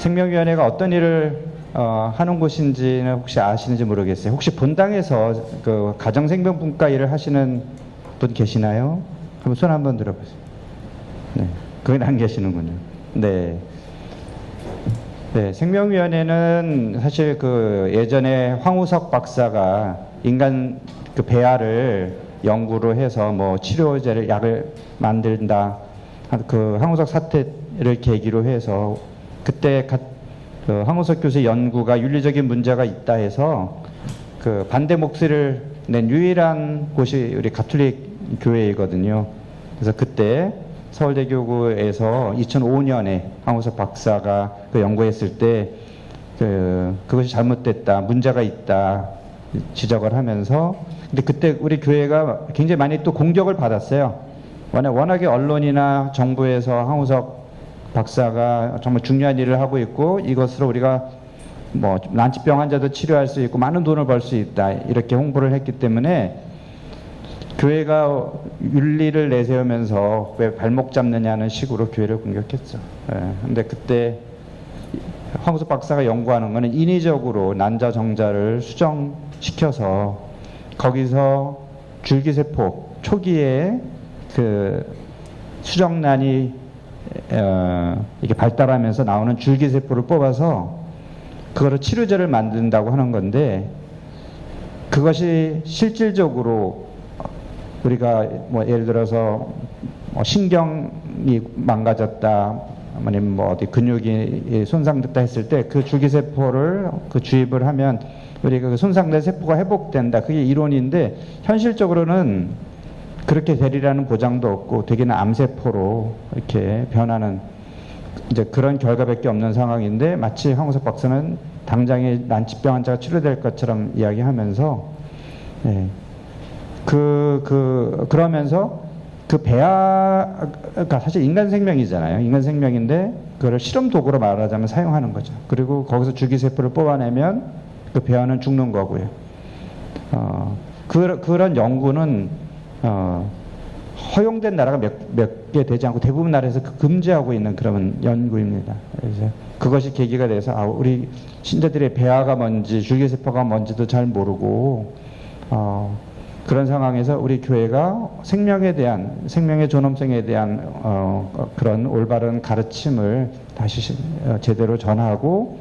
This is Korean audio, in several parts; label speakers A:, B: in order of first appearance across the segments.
A: 생명위원회가 어떤 일을 하는 곳인지는 혹시 아시는지 모르겠어요. 혹시 본당에서 그 가정생명분과 일을 하시는 분 계시나요? 한번 손 한번 들어보세요. 네, 거긴 안 계시는군요. 네. 네, 생명위원회는 사실 그 예전에 황우석 박사가 인간 그 배아를 연구로 해서 뭐 치료제를 약을 만든다. 그 황우석 사태를 계기로 해서 그때 그 황우석 교수의 연구가 윤리적인 문제가 있다 해서 그 반대 목소리를 낸 유일한 곳이 우리 가톨릭 교회이거든요. 그래서 그때 서울대교구에서 2005년에 황우석 박사가 그 연구했을 때 그것이 잘못됐다, 문제가 있다 지적을 하면서, 근데 그때 우리 교회가 굉장히 많이 또 공격을 받았어요. 워낙에 언론이나 정부에서 황우석 박사가 정말 중요한 일을 하고 있고 이것으로 우리가 뭐 난치병 환자도 치료할 수 있고 많은 돈을 벌 수 있다 이렇게 홍보를 했기 때문에 교회가 윤리를 내세우면서 왜 발목 잡느냐는 식으로 교회를 공격했죠. 근데 그때 황우석 박사가 연구하는 것은 인위적으로 난자 정자를 수정시켜서 거기서 줄기세포 초기에 그 수정란이 이렇게 발달하면서 나오는 줄기세포를 뽑아서 그거를 치료제를 만든다고 하는 건데, 그것이 실질적으로 우리가 뭐 예를 들어서 뭐 신경이 망가졌다, 아니면 뭐 어디 근육이 손상됐다 했을 때 그 줄기세포를 그 주입을 하면 우리가 그 손상된 세포가 회복된다. 그게 이론인데 현실적으로는 그렇게 되리라는 보장도 없고 대개는 암세포로 이렇게 변하는 이제 그런 결과밖에 없는 상황인데, 마치 황우석 박사는 당장에 난치병 환자가 치료될 것처럼 이야기하면서 그러면서 그 배아가 사실 인간 생명이잖아요. 인간 생명인데 그걸 실험 도구로 말하자면 사용하는 거죠. 그리고 거기서 줄기세포를 뽑아내면 그 배아는 죽는 거고요. 그런 연구는 허용된 나라가 몇 개 되지 않고 대부분 나라에서 금지하고 있는 그런 연구입니다. 그래서 그것이 계기가 돼서 우리 신자들의 배아가 뭔지 줄기세포가 뭔지도 잘 모르고 그런 상황에서 우리 교회가 생명에 대한, 생명의 존엄성에 대한 그런 올바른 가르침을 다시 제대로 전하고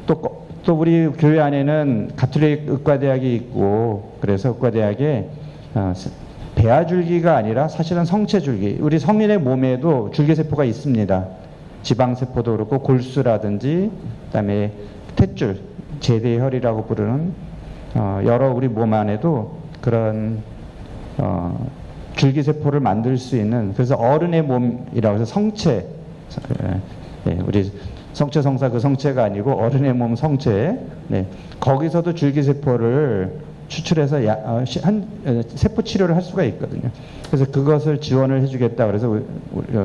A: 또 우리 교회 안에는 가톨릭 의과대학이 있고, 그래서 의과대학에 배아줄기가 아니라 사실은 성체줄기, 우리 성인의 몸에도 줄기세포가 있습니다. 지방세포도 그렇고 골수라든지 그다음에 탯줄, 제대혈이라고 부르는 여러 우리 몸 안에도 그런 줄기세포를 만들 수 있는, 그래서 어른의 몸이라고 해서 성체, 우리 성체성사 그 성체가 아니고 어른의 몸 성체, 거기서도 줄기세포를 추출해서 세포 치료를 할 수가 있거든요. 그래서 그것을 지원을 해주겠다. 그래서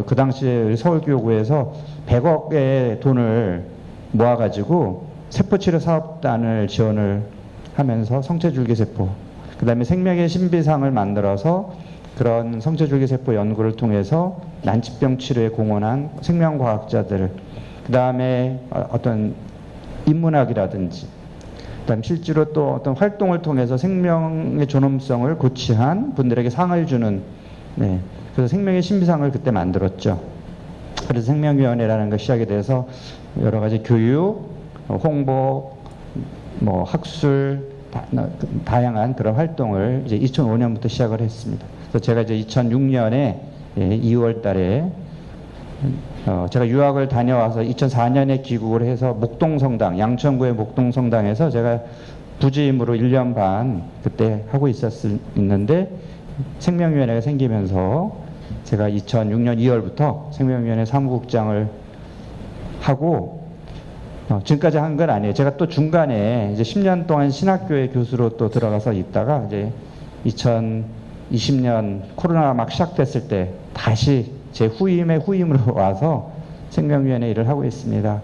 A: 그 당시에 서울교구에서 100억의 돈을 모아가지고 세포치료 사업단을 지원을 하면서 성체줄기세포, 그 다음에 생명의 신비상을 만들어서 그런 성체줄기세포 연구를 통해서 난치병 치료에 공헌한 생명과학자들, 그 다음에 어떤 인문학이라든지, 그 다음 실제로 또 어떤 활동을 통해서 생명의 존엄성을 고취한 분들에게 상을 주는, 그래서 생명의 신비상을 그때 만들었죠. 그래서 생명위원회라는 것이 시작이 돼서 여러 가지 교육, 홍보, 뭐 학술, 다양한 그런 활동을 이제 2005년부터 시작을 했습니다. 그래서 제가 이제 2006년에 2월 달에 제가 유학을 다녀와서 2004년에 귀국을 해서 목동성당, 양천구의 목동성당에서 제가 부주임으로 1년 반 그때 하고 있는데 생명위원회가 생기면서 제가 2006년 2월부터 생명위원회 사무국장을 하고 지금까지 한 건 아니에요. 제가 또 중간에 이제 10년 동안 신학교회 교수로 또 들어가서 있다가 이제 2020년 코로나 막 시작됐을 때 다시 제 후임의 후임으로 와서 생명위원회 일을 하고 있습니다.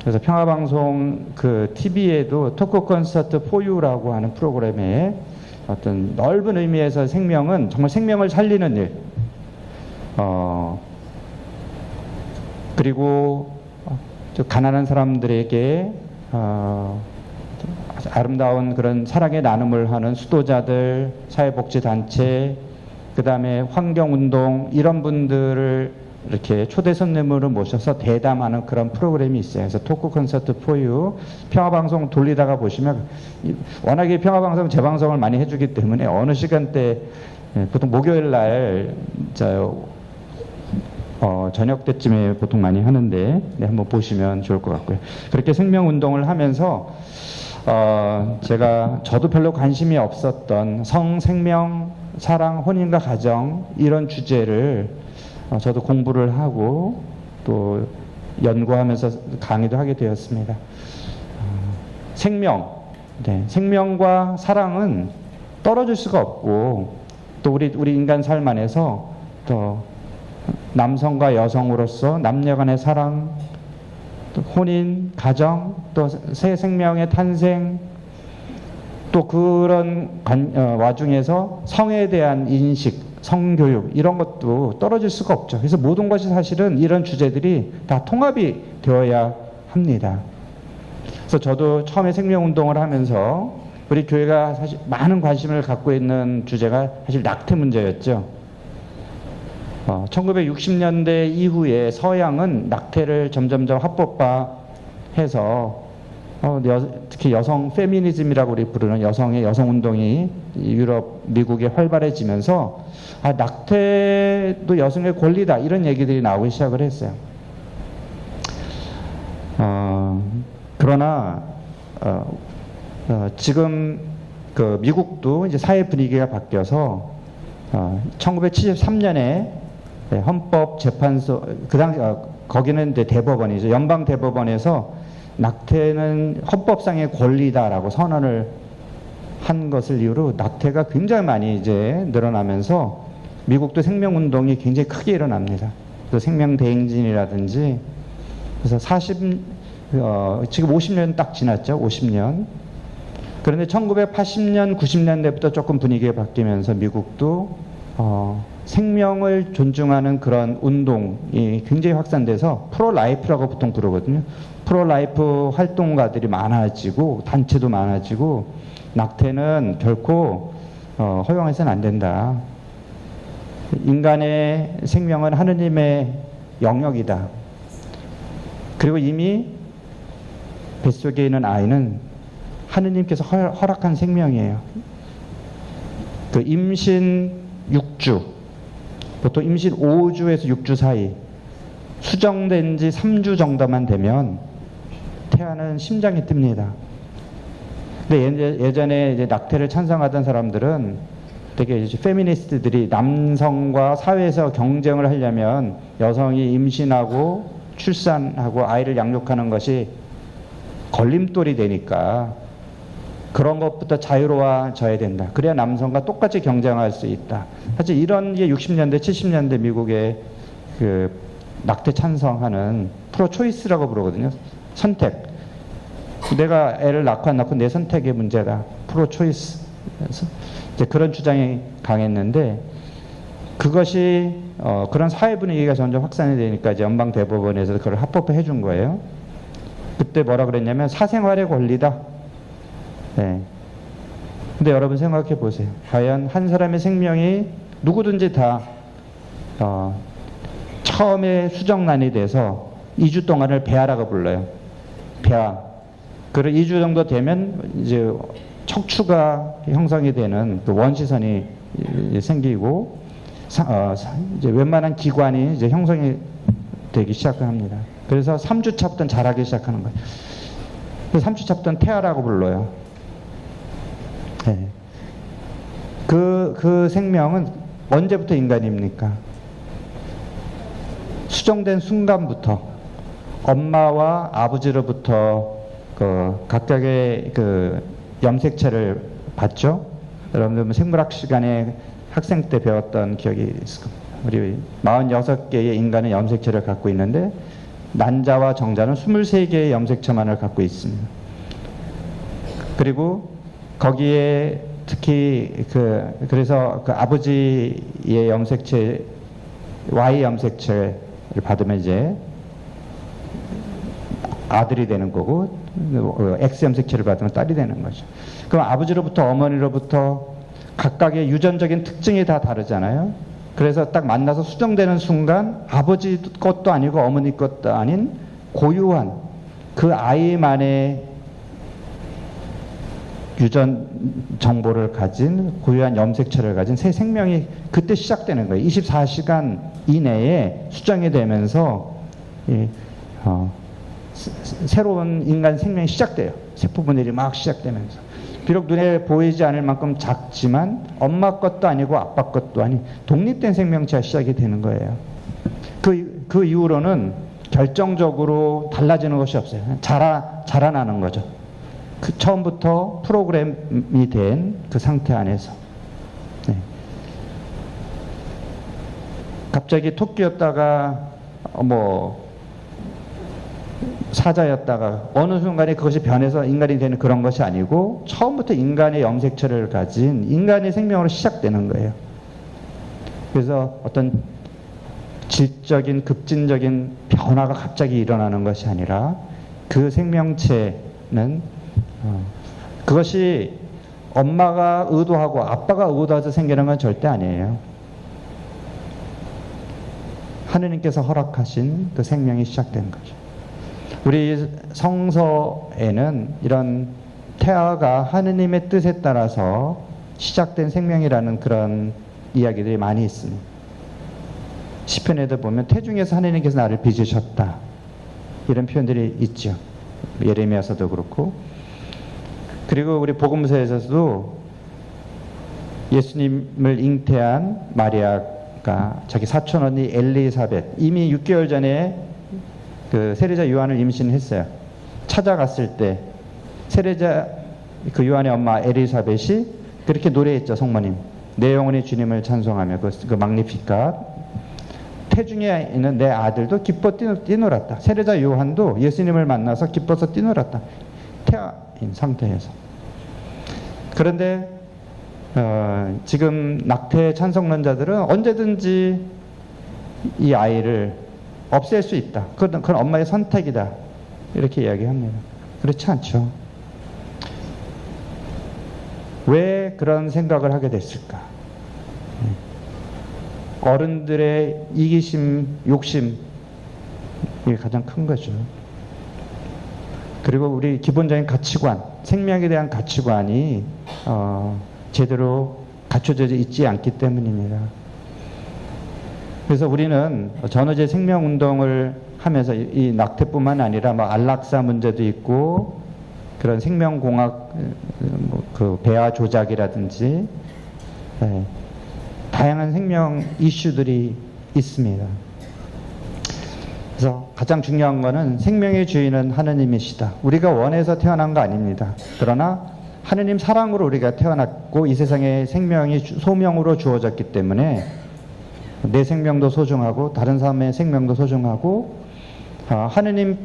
A: 그래서 평화방송 그 TV에도 토크 콘서트 포유라고 하는 프로그램에 어떤 넓은 의미에서 생명은 정말 생명을 살리는 일, 그리고 좀 가난한 사람들에게 아름다운 그런 사랑의 나눔을 하는 수도자들, 사회복지단체, 그 다음에 환경운동 이런 분들을 이렇게 초대 손님으로 모셔서 대담하는 그런 프로그램이 있어요. 그래서 토크 콘서트 포유 평화방송 돌리다가 보시면 워낙에 평화방송 재방송을 많이 해주기 때문에 어느 시간대 보통 목요일 날 저녁 때쯤에 보통 많이 하는데 한번 보시면 좋을 것 같고요. 그렇게 생명운동을 하면서 저도 별로 관심이 없었던 성, 생명, 사랑, 혼인과 가정 이런 주제를 저도 공부를 하고 또 연구하면서 강의도 하게 되었습니다. 생명과 사랑은 떨어질 수가 없고 또 우리 인간 삶 안에서 또 남성과 여성으로서 남녀 간의 사랑, 또 혼인, 가정, 또 새 생명의 탄생, 또 그런 와중에서 성에 대한 인식, 성교육 이런 것도 떨어질 수가 없죠. 그래서 모든 것이 사실은 이런 주제들이 다 통합이 되어야 합니다. 그래서 저도 처음에 생명운동을 하면서 우리 교회가 사실 많은 관심을 갖고 있는 주제가 사실 낙태 문제였죠. 1960년대 이후에 서양은 낙태를 점점점 합법화해서 특히 여성 페미니즘이라고 우리 부르는 여성 운동이 유럽, 미국에 활발해지면서 낙태도 여성의 권리다 이런 얘기들이 나오기 시작을 했어요. 그러나 지금 그 미국도 이제 사회 분위기가 바뀌어서 1973년에 헌법재판소 거기는 이제 대법원이죠. 연방 대법원에서 낙태는 헌법상의 권리다라고 선언을 한 것을 이유로 낙태가 굉장히 많이 이제 늘어나면서 미국도 생명운동이 굉장히 크게 일어납니다. 또 생명대행진이라든지 그래서 지금 50년 딱 지났죠. 50년. 그런데 1980년, 90년대부터 조금 분위기가 바뀌면서 미국도 생명을 존중하는 그런 운동이 굉장히 확산돼서 프로라이프라고 보통 부르거든요. 프로라이프 활동가들이 많아지고 단체도 많아지고 낙태는 결코 허용해서는 안 된다. 인간의 생명은 하느님의 영역이다. 그리고 이미 뱃속에 있는 아이는 하느님께서 허락한 생명이에요. 그 임신 6주, 보통 임신 5주에서 6주 사이, 수정된 지 3주 정도만 되면 태아는 심장이 뜹니다. 근데 예전에 이제 낙태를 찬성하던 사람들은 되게 이제 페미니스트들이 남성과 사회에서 경쟁을 하려면 여성이 임신하고 출산하고 아이를 양육하는 것이 걸림돌이 되니까 그런 것부터 자유로워져야 된다. 그래야 남성과 똑같이 경쟁할 수 있다. 사실 이런 게 60년대, 70년대 미국의 그 낙태 찬성하는 프로 초이스라고 부르거든요. 선택. 내가 애를 낳고 안 낳고 내 선택의 문제다. 프로 초이스. 이제 그런 주장이 강했는데 그것이 그런 사회 분위기가 점점 확산이 되니까 이제 연방 대법원에서 그걸 합법화해 준 거예요. 그때 뭐라 그랬냐면 사생활의 권리다. 네. 근데 여러분 생각해 보세요. 과연 한 사람의 생명이 누구든지 다 처음에 수정란이 돼서 2주 동안을 배아라고 불러요. 배아. 그리고 2주 정도 되면 이제 척추가 형성이 되는 그 원시선이 생기고 이제 웬만한 기관이 이제 형성이 되기 시작합니다. 그래서 3주 차부터 자라기 시작하는 거예요. 그래서 3주 차부터 태아라고 불러요. 네. 그 생명은 언제부터 인간입니까? 수정된 순간부터 엄마와 아버지로부터 그 각각의 그 염색체를 받죠. 여러분들 생물학 시간에 학생 때 배웠던 기억이 있을 겁니다. 우리 46개의 인간은 염색체를 갖고 있는데 난자와 정자는 23개의 염색체만을 갖고 있습니다. 그리고 거기에 특히 그래서 그 아버지의 염색체 Y 염색체를 받으면 이제 아들이 되는 거고, X 염색체를 받으면 딸이 되는 거죠. 그럼 아버지로부터 어머니로부터 각각의 유전적인 특징이 다 다르잖아요. 그래서 딱 만나서 수정되는 순간 아버지 것도 아니고 어머니 것도 아닌 고유한 그 아이만의 유전 정보를 가진 고유한 염색체를 가진 새 생명이 그때 시작되는 거예요. 24시간 이내에 수정이 되면서 새로운 인간 생명이 시작돼요. 세포 분열이 막 시작되면서. 비록 눈에 보이지 않을 만큼 작지만 엄마 것도 아니고 아빠 것도 아닌 독립된 생명체가 시작이 되는 거예요. 그 이후로는 결정적으로 달라지는 것이 없어요. 자라나는 거죠. 그 처음부터 프로그램이 된 그 상태 안에서. 네. 갑자기 토끼였다가 사자였다가 어느 순간에 그것이 변해서 인간이 되는 그런 것이 아니고 처음부터 인간의 염색체를 가진 인간의 생명으로 시작되는 거예요. 그래서 어떤 질적인 급진적인 변화가 갑자기 일어나는 것이 아니라 그 생명체는 그것이 엄마가 의도하고 아빠가 의도해서 생기는 건 절대 아니에요. 하느님께서 허락하신 그 생명이 시작된 거죠. 우리 성서에는 이런 태아가 하느님의 뜻에 따라서 시작된 생명이라는 그런 이야기들이 많이 있습니다. 시편에도 보면 태중에서 하느님께서 나를 빚으셨다 이런 표현들이 있죠. 예레미야서도 그렇고. 그리고 우리 복음서에서도 예수님을 잉태한 마리아가 자기 사촌 언니 엘리사벳 이미 6개월 전에 그 세례자 요한을 임신했어요. 찾아갔을 때 세례자 그 요한의 엄마 엘리사벳이 그렇게 노래했죠. 성모님 내 영혼이 주님을 찬송하며 그 magnificat 태중에 있는 내 아들도 기뻐 뛰놀았다. 세례자 요한도 예수님을 만나서 기뻐서 뛰놀았다. 태아인 상태에서. 그런데 지금 낙태 찬성론자들은 언제든지 이 아이를 없앨 수 있다. 그건 엄마의 선택이다. 이렇게 이야기합니다. 그렇지 않죠. 왜 그런 생각을 하게 됐을까? 어른들의 이기심, 욕심 이게 가장 큰 거죠. 그리고 우리 기본적인 가치관, 생명에 대한 가치관이 제대로 갖춰져 있지 않기 때문입니다. 그래서 우리는 전후제 생명운동을 하면서 이 낙태뿐만 아니라 안락사 문제도 있고 그런 생명공학 그 배아 조작이라든지 다양한 생명 이슈들이 있습니다. 그래서 가장 중요한 것은 생명의 주인은 하느님이시다. 우리가 원해서 태어난 거 아닙니다. 그러나 하느님 사랑으로 우리가 태어났고 이 세상에 생명이 소명으로 주어졌기 때문에 내 생명도 소중하고 다른 사람의 생명도 소중하고 하느님을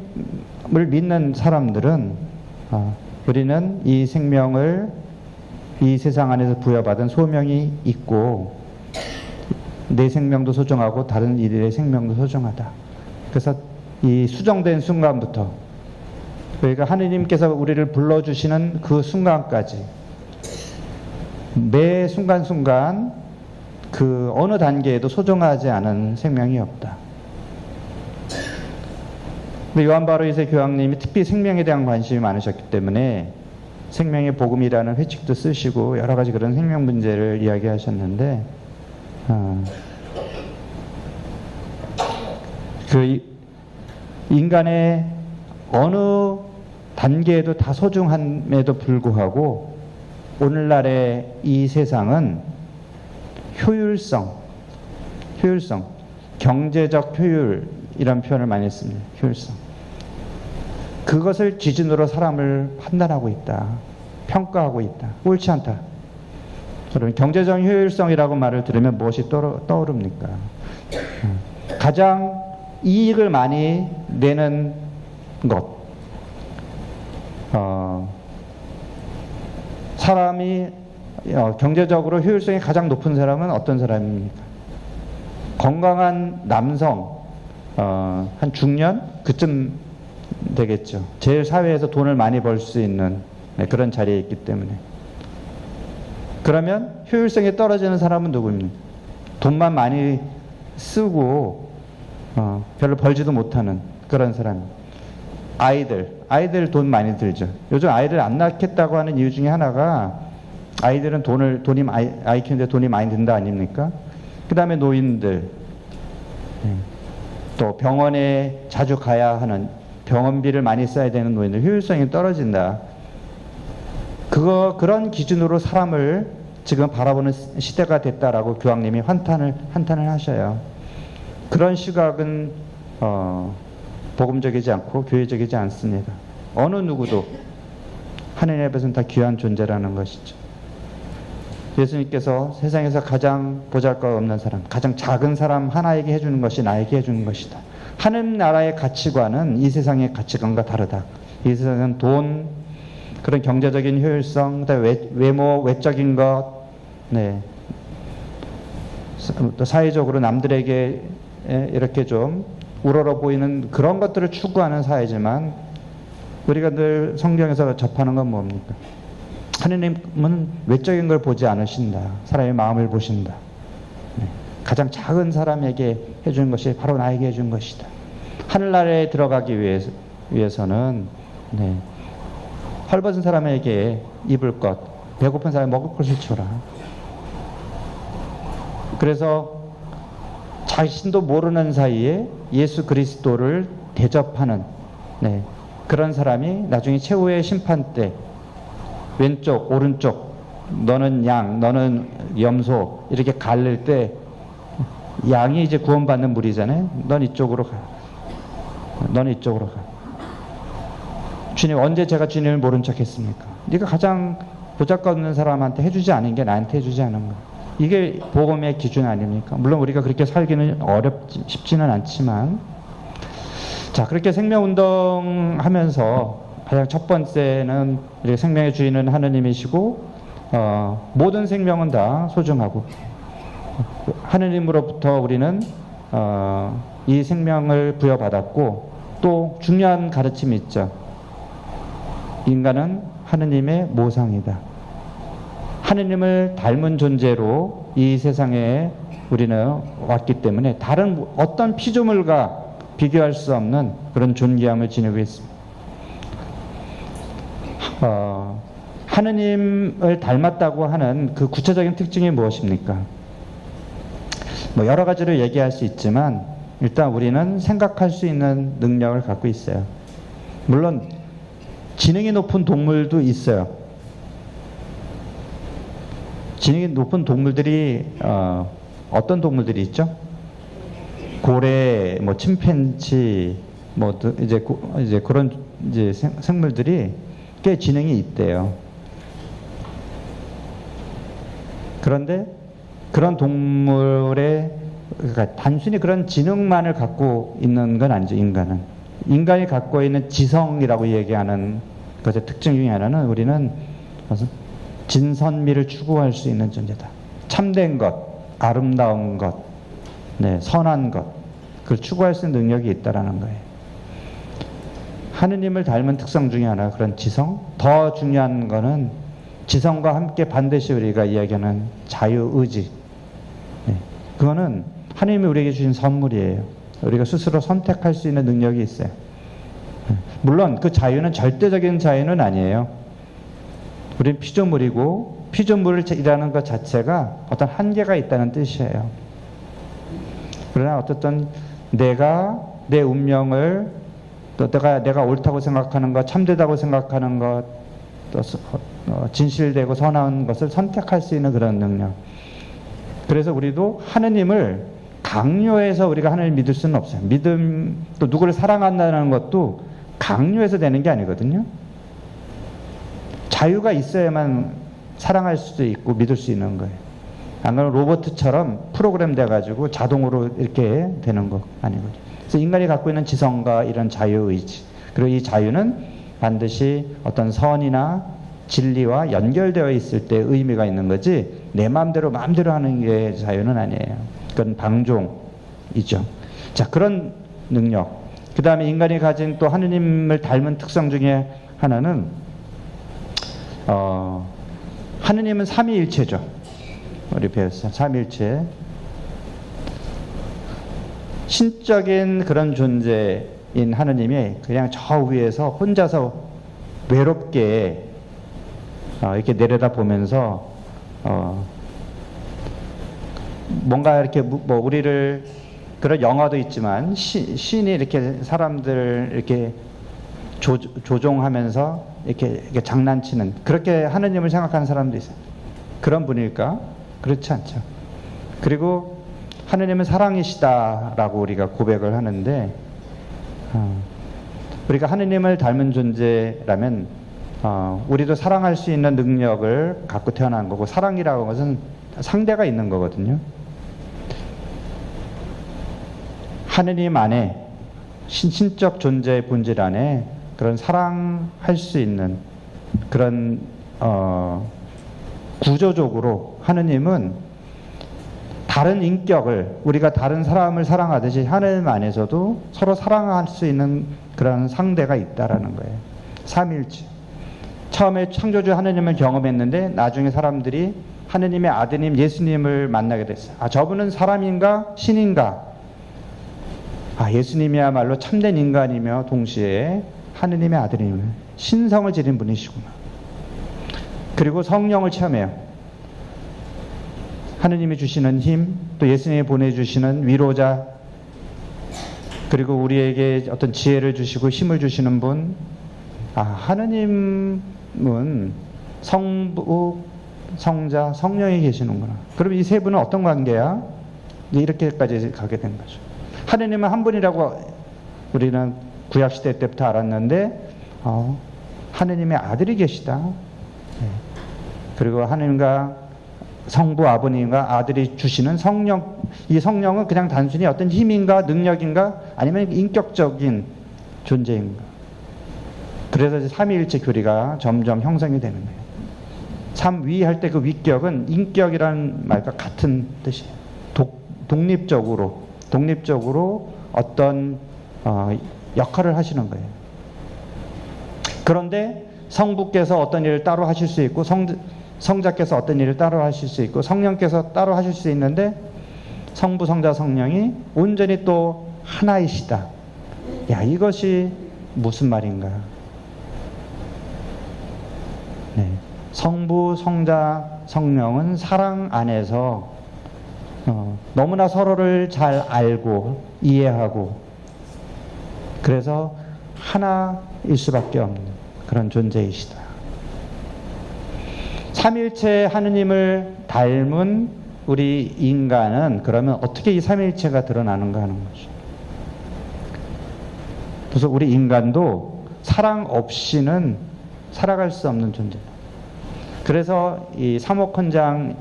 A: 믿는 사람들은 우리는 이 생명을 이 세상 안에서 부여받은 소명이 있고 내 생명도 소중하고 다른 이들의 생명도 소중하다. 그래서 이 수정된 순간부터 그러니까 하느님께서 우리를 불러주시는 그 순간까지 매 순간순간 그 어느 단계에도 소중하지 않은 생명이 없다. 근데 요한 바로 2세 교황님이 특히 생명에 대한 관심이 많으셨기 때문에 생명의 복음이라는 회칙도 쓰시고 여러 가지 그런 생명 문제를 이야기하셨는데 그 인간의 어느 단계에도 다 소중함에도 불구하고 오늘날의 이 세상은 효율성, 경제적 효율이란 표현을 많이 씁니다. 효율성. 그것을 기준으로 사람을 판단하고 있다. 평가하고 있다. 옳지 않다. 그러면 경제적 효율성이라고 말을 들으면 무엇이 떠오릅니까? 가장 이익을 많이 내는 것. 사람이 경제적으로 효율성이 가장 높은 사람은 어떤 사람입니까? 건강한 남성, 한 중년? 그쯤 되겠죠. 제일 사회에서 돈을 많이 벌 수 있는 그런 자리에 있기 때문에. 그러면 효율성이 떨어지는 사람은 누구입니까? 돈만 많이 쓰고 별로 벌지도 못하는 그런 사람. 아이들 돈 많이 들죠. 요즘 아이들 안 낳겠다고 하는 이유 중에 하나가 아이들은 아이 키우는데 돈이 많이 든다 아닙니까? 그 다음에 노인들, 또 병원에 자주 가야 하는 병원비를 많이 써야 되는 노인들, 효율성이 떨어진다. 그런 기준으로 사람을 지금 바라보는 시대가 됐다라고 교황님이 한탄을 하셔요. 그런 시각은 복음적이지 않고 교회적이지 않습니다. 어느 누구도 하느님 앞에서는 다 귀한 존재라는 것이죠. 예수님께서 세상에서 가장 보잘것없는 사람, 가장 작은 사람 하나에게 해주는 것이 나에게 해주는 것이다. 하느님 나라의 가치관은 이 세상의 가치관과 다르다. 이 세상은 돈, 그런 경제적인 효율성, 그다음에 외모, 외적인 것, 또 사회적으로 남들에게 이렇게 좀 우러러 보이는 그런 것들을 추구하는 사회지만, 우리가 늘 성경에서 접하는 건 뭡니까? 하느님은 외적인 걸 보지 않으신다. 사람의 마음을 보신다. 가장 작은 사람에게 해주는 것이 바로 나에게 해준 것이다. 하늘나라에 들어가기 위해서는 헐벗은 사람에게 입을 것, 배고픈 사람에 먹을 것을 주라. 그래서 자신도 모르는 사이에 예수 그리스도를 대접하는 그런 사람이 나중에 최후의 심판 때 왼쪽, 오른쪽, 너는 양, 너는 염소 이렇게 갈릴 때 양이 이제 구원받는 무리잖아요. 넌 이쪽으로 가. 너는 이쪽으로 가. 주님, 언제 제가 주님을 모른 척 했습니까? 네가 가장 보잘것없는 사람한테 해주지 않은 게 나한테 해주지 않은 거야. 이게 복음의 기준 아닙니까? 물론 우리가 그렇게 살기는 쉽지는 않지만, 자, 그렇게 생명운동 하면서 가장 첫 번째는 우리 생명의 주인은 하느님이시고, 모든 생명은 다 소중하고, 하느님으로부터 우리는 이 생명을 부여받았고, 또 중요한 가르침이 있죠. 인간은 하느님의 모상이다. 하느님을 닮은 존재로 이 세상에 우리는 왔기 때문에 다른 어떤 피조물과 비교할 수 없는 그런 존귀함을 지니고 있습니다. 하느님을 닮았다고 하는 그 구체적인 특징이 무엇입니까? 뭐 여러 가지를 얘기할 수 있지만 일단 우리는 생각할 수 있는 능력을 갖고 있어요. 물론 지능이 높은 동물도 있어요. 지능이 높은 동물들이 어떤 동물들이 있죠? 고래, 뭐 침팬지, 뭐 이제 그런 이제 생물들이 꽤 지능이 있대요. 그런데 그런 동물의 그러니까 단순히 그런 지능만을 갖고 있는 건 아니죠. 인간이 갖고 있는 지성이라고 얘기하는 것의 특징 중에 하나는 우리는 진선미를 추구할 수 있는 존재다. 참된 것, 아름다운 것, 선한 것, 그걸 추구할 수 있는 능력이 있다라는 거예요. 하느님을 닮은 특성 중에 하나가 그런 지성. 더 중요한 거는 지성과 함께 반드시 우리가 이야기하는 자유의지. 그거는 하느님이 우리에게 주신 선물이에요. 우리가 스스로 선택할 수 있는 능력이 있어요. 물론 그 자유는 절대적인 자유는 아니에요. 우리는 피조물이고 피조물이라는 것 자체가 어떤 한계가 있다는 뜻이에요. 그러나 어쨌든 내가 내 운명을 또 내가 옳다고 생각하는 것, 참되다고 생각하는 것, 또 진실되고 선한 것을 선택할 수 있는 그런 능력. 그래서 우리도 하느님을 강요해서 우리가 하나님을 믿을 수는 없어요. 또 누구를 사랑한다는 것도 강요해서 되는 게 아니거든요. 자유가 있어야만 사랑할 수도 있고 믿을 수 있는 거예요. 안 그러면 로봇처럼 프로그램 돼가지고 자동으로 이렇게 되는 거 아니거든요. 그래서 인간이 갖고 있는 지성과 이런 자유의지, 그리고 이 자유는 반드시 어떤 선이나 진리와 연결되어 있을 때 의미가 있는 거지, 내 마음대로 하는 게 자유는 아니에요. 그건 방종이죠. 자, 그런 능력, 그 다음에 인간이 가진 또 하느님을 닮은 특성 중에 하나는 하느님은 삼위일체죠. 우리 배웠어요. 삼위일체. 신적인 그런 존재인 하느님이 그냥 저 위에서 혼자서 외롭게 이렇게 내려다 보면서 뭔가 이렇게 뭐 우리를 그런 영화도 있지만 신이 이렇게 사람들 이렇게 조종하면서 이렇게 장난치는 그렇게 하느님을 생각하는 사람도 있어요. 그런 분일까? 그렇지 않죠. 그리고 하느님은 사랑이시다라고 우리가 고백을 하는데 우리가 하느님을 닮은 존재라면 우리도 사랑할 수 있는 능력을 갖고 태어난 거고 사랑이라고 하는 것은 상대가 있는 거거든요. 하느님 안에 신적 존재의 본질 안에 그런 사랑할 수 있는 그런 구조적으로 하느님은 다른 인격을 우리가 다른 사람을 사랑하듯이 하느님 안에서도 서로 사랑할 수 있는 그런 상대가 있다라는 거예요. 삼일체. 처음에 창조주 하느님을 경험했는데 나중에 사람들이 하느님의 아드님 예수님을 만나게 됐어요. 저분은 사람인가 신인가? 예수님이야말로 참된 인간이며 동시에 하느님의 아들이며 신성을 지닌 분이시구나. 그리고 성령을 체험해요. 하느님이 주시는 힘, 또 예수님이 보내주시는 위로자, 그리고 우리에게 어떤 지혜를 주시고 힘을 주시는 분. 하느님은 성부, 성자, 성령이 계시는구나. 그럼 이 세 분은 어떤 관계야? 이렇게까지 가게 된 거죠. 하느님은 한 분이라고 우리는 구약시대 때부터 알았는데 하느님의 아들이 계시다. 그리고 하느님과 성부 아버님과 아들이 주시는 성령, 이 성령은 그냥 단순히 어떤 힘인가 능력인가 아니면 인격적인 존재인가. 그래서 삼위일체 교리가 점점 형성이 되는 거예요. 삼위 할 때 그 위격은 인격이라는 말과 같은 뜻이에요. 독립적으로 어떤 역할을 하시는 거예요. 그런데 성부께서 어떤 일을 따로 하실 수 있고 성자께서 어떤 일을 따로 하실 수 있고 성령께서 따로 하실 수 있는데 성부, 성자, 성령이 온전히 또 하나이시다. 이것이 무슨 말인가? 성부, 성자, 성령은 사랑 안에서 너무나 서로를 잘 알고 이해하고 그래서 하나일 수밖에 없는 그런 존재이시다. 삼일체 하느님을 닮은 우리 인간은 그러면 어떻게 이 삼일체가 드러나는가 하는 거죠. 그래서 우리 인간도 사랑 없이는 살아갈 수 없는 존재다. 그래서 이 사목헌장의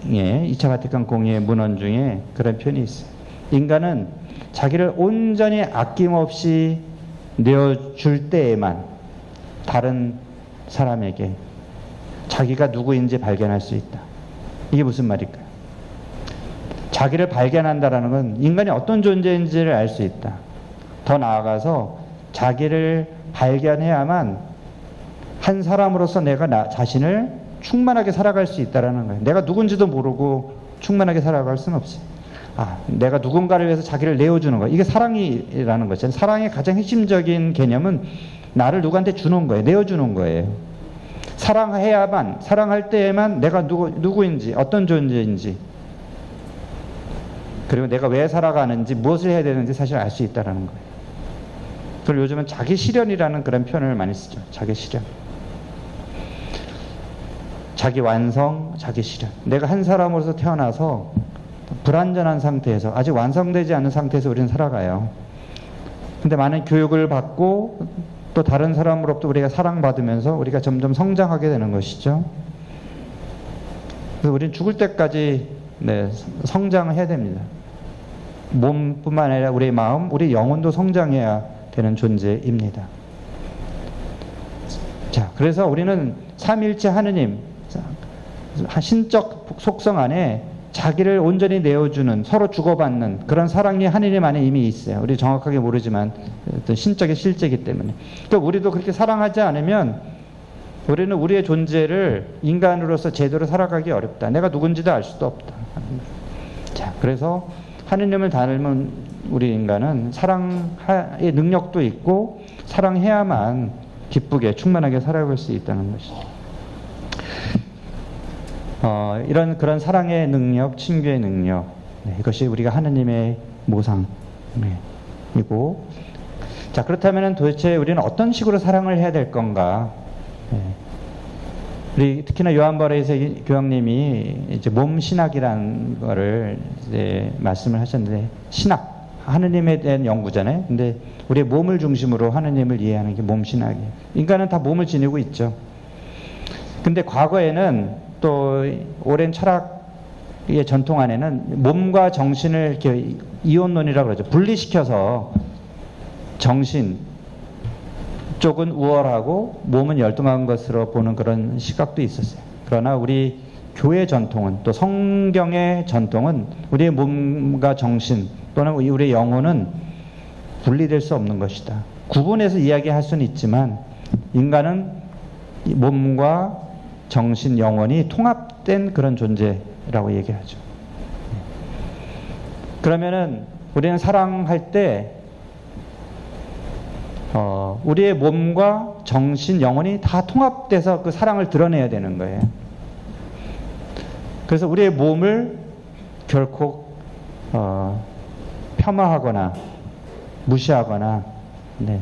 A: 2차 바티칸 공의의 문헌 중에 그런 표현이 있어요. 인간은 자기를 온전히 아낌없이 내어줄 때에만 다른 사람에게 자기가 누구인지 발견할 수 있다. 이게 무슨 말일까요? 자기를 발견한다라는 건 인간이 어떤 존재인지를 알 수 있다. 더 나아가서 자기를 발견해야만 한 사람으로서 내가 나 자신을 충만하게 살아갈 수 있다라는 거예요. 내가 누군지도 모르고 충만하게 살아갈 수는 없어요. 내가 누군가를 위해서 자기를 내어주는 거예요. 이게 사랑이라는 거죠. 사랑의 가장 핵심적인 개념은 나를 누구한테 주는 거예요. 내어주는 거예요. 사랑해야만, 사랑할 때에만 내가 누구인지, 어떤 존재인지, 그리고 내가 왜 살아가는지, 무엇을 해야 되는지 사실 알 수 있다는 거예요. 그리고 요즘은 자기 실현이라는 그런 표현을 많이 쓰죠. 자기 실현. 자기 완성, 자기 실현. 내가 한 사람으로서 태어나서 불완전한 상태에서, 아직 완성되지 않은 상태에서 우리는 살아가요. 근데 많은 교육을 받고 또 다른 사람으로부터 우리가 사랑받으면서 우리가 점점 성장하게 되는 것이죠. 그래서 우리는 죽을 때까지 성장을 해야 됩니다. 몸뿐만 아니라 우리의 마음, 우리 영혼도 성장해야 되는 존재입니다. 자, 그래서 우리는 삼일체 하느님, 신적 속성 안에 자기를 온전히 내어주는, 서로 주고받는 그런 사랑이 하느님 안에 이미 있어요. 우리 정확하게 모르지만 어떤 신적인 실제이기 때문에. 그러니까 우리도 그렇게 사랑하지 않으면 우리는 우리의 존재를 인간으로서 제대로 살아가기 어렵다. 내가 누군지도 알 수도 없다. 자, 그래서 하느님을 닮은 우리 인간은 사랑의 능력도 있고 사랑해야만 기쁘게 충만하게 살아갈 수 있다는 것이죠. 이런 그런 사랑의 능력, 친교의 능력, 이것이 우리가 하느님의 모상이고, 자, 그렇다면 도대체 우리는 어떤 식으로 사랑을 해야 될 건가? 우리 특히나 요한벌에서 교황님이 이제 몸 신학이라는 거를 이제 말씀을 하셨는데, 신학, 하느님에 대한 연구잖아요. 근데 우리의 몸을 중심으로 하느님을 이해하는 게 몸 신학이에요. 인간은 다 몸을 지니고 있죠. 근데 과거에는 또 오랜 철학의 전통 안에는 몸과 정신을 이렇게 이혼론이라고 그러죠. 분리시켜서 정신 쪽은 우월하고 몸은 열등한 것으로 보는 그런 시각도 있었어요. 그러나 우리 교회 전통은, 또 성경의 전통은 우리의 몸과 정신 또는 우리의 영혼은 분리될 수 없는 것이다. 구분해서 이야기할 수는 있지만 인간은 몸과 정신, 영혼이 통합된 그런 존재라고 얘기하죠. 그러면은 우리는 사랑할 때 우리의 몸과 정신, 영혼이 다 통합돼서 그 사랑을 드러내야 되는 거예요. 그래서 우리의 몸을 결코 폄하하거나 무시하거나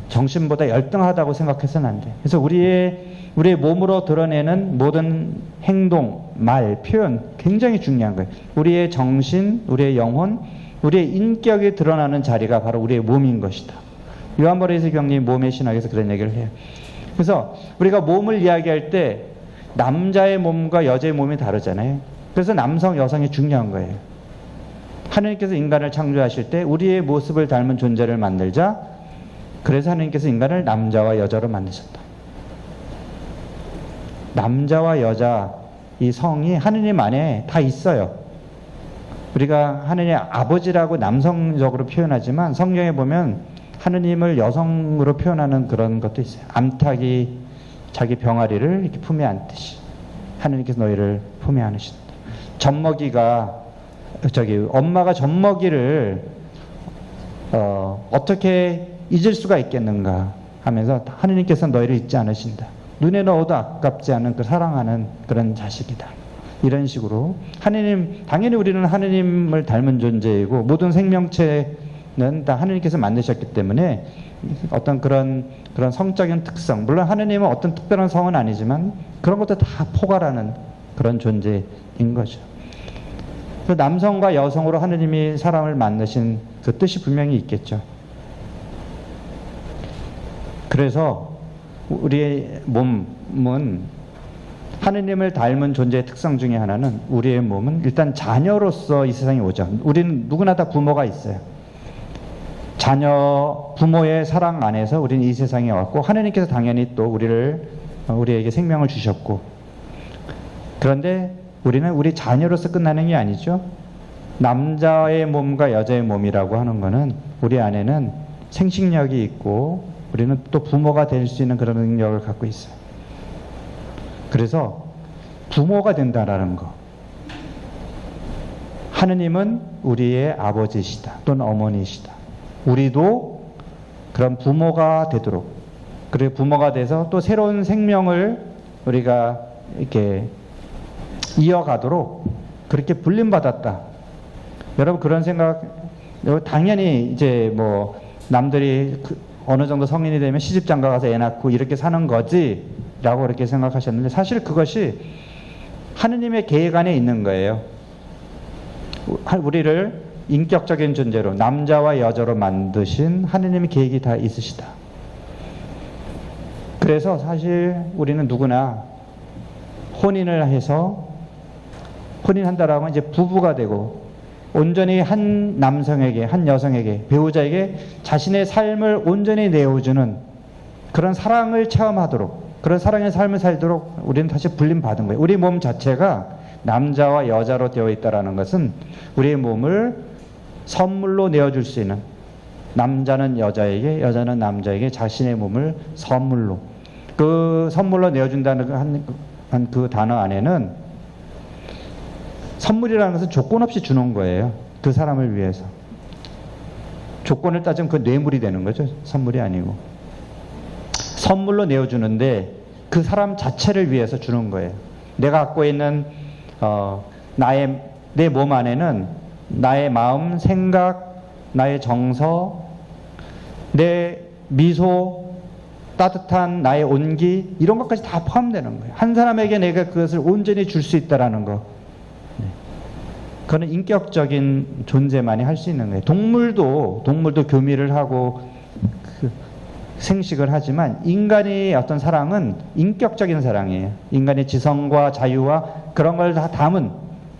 A: 정신보다 열등하다고 생각해서는 안 돼. 그래서 우리의 몸으로 드러내는 모든 행동, 말, 표현 굉장히 중요한 거예요. 우리의 정신, 우리의 영혼, 우리의 인격이 드러나는 자리가 바로 우리의 몸인 것이다. 요한벌에서 교황님이 몸의 신학에서 그런 얘기를 해요. 그래서 우리가 몸을 이야기할 때 남자의 몸과 여자의 몸이 다르잖아요. 그래서 남성, 여성이 중요한 거예요. 하느님께서 인간을 창조하실 때 우리의 모습을 닮은 존재를 만들자. 그래서 하느님께서 인간을 남자와 여자로 만드셨다. 남자와 여자, 이 성이 하느님 안에 다 있어요. 우리가 하느님 아버지라고 남성적으로 표현하지만 성경에 보면 하느님을 여성으로 표현하는 그런 것도 있어요. 암탉이 자기 병아리를 이렇게 품에 안듯이 하느님께서 너희를 품에 안으신다. 엄마가 젖먹이를 어떻게 잊을 수가 있겠는가 하면서 하느님께서 너희를 잊지 않으신다. 눈에 넣어도 아깝지 않은 그 사랑하는 그런 자식이다. 이런 식으로 하느님, 당연히 우리는 하느님을 닮은 존재이고 모든 생명체는 다 하느님께서 만드셨기 때문에 어떤 그런 성적인 특성, 물론 하느님은 어떤 특별한 성은 아니지만 그런 것도 다 포괄하는 그런 존재인 거죠. 그 남성과 여성으로 하느님이 사람을 만드신 그 뜻이 분명히 있겠죠. 그래서 우리의 몸은 하느님을 닮은 존재의 특성 중에 하나는 우리의 몸은 일단 자녀로서 이 세상에 오죠. 우리는 누구나 다 부모가 있어요. 부모의 사랑 안에서 우리는 이 세상에 왔고 하느님께서 당연히 또 우리에게 생명을 주셨고, 그런데 우리는 우리 자녀로서 끝나는 게 아니죠. 남자의 몸과 여자의 몸이라고 하는 것은 우리 안에는 생식력이 있고 우리는 또 부모가 될 수 있는 그런 능력을 갖고 있어요. 그래서 부모가 된다라는 거. 하느님은 우리의 아버지시다 또는 어머니시다. 우리도 그런 부모가 되도록, 그리고 부모가 돼서 또 새로운 생명을 우리가 이렇게 이어가도록 그렇게 불림받았다. 여러분 그런 생각, 당연히 이제 뭐 남들이 어느 정도 성인이 되면 시집장가 가서 애 낳고 이렇게 사는 거지 라고 그렇게 생각하셨는데 사실 그것이 하느님의 계획 안에 있는 거예요. 우리를 인격적인 존재로 남자와 여자로 만드신 하느님의 계획이 다 있으시다. 그래서 사실 우리는 누구나 혼인을 해서, 혼인한다라고 하면 이제 부부가 되고 온전히 한 남성에게, 한 여성에게, 배우자에게 자신의 삶을 온전히 내어주는 그런 사랑을 체험하도록, 그런 사랑의 삶을 살도록 우리는 다시 불림받은 거예요. 우리 몸 자체가 남자와 여자로 되어 있다라는 것은 우리의 몸을 선물로 내어줄 수 있는, 남자는 여자에게, 여자는 남자에게 자신의 몸을 선물로, 그 선물로 내어준다는 그 단어 안에는 선물이라는 것은 조건 없이 주는 거예요. 그 사람을 위해서. 조건을 따지면 그 뇌물이 되는 거죠. 선물이 아니고. 선물로 내어주는데 그 사람 자체를 위해서 주는 거예요. 내가 갖고 있는 내 몸 안에는 나의 마음, 생각, 나의 정서, 내 미소, 따뜻한 나의 온기, 이런 것까지 다 포함되는 거예요. 한 사람에게 내가 그것을 온전히 줄 수 있다라는 거. 그거는 인격적인 존재만이 할 수 있는 거예요. 동물도 교미를 하고 생식을 하지만 인간의 어떤 사랑은 인격적인 사랑이에요. 인간의 지성과 자유와 그런 걸 다 담은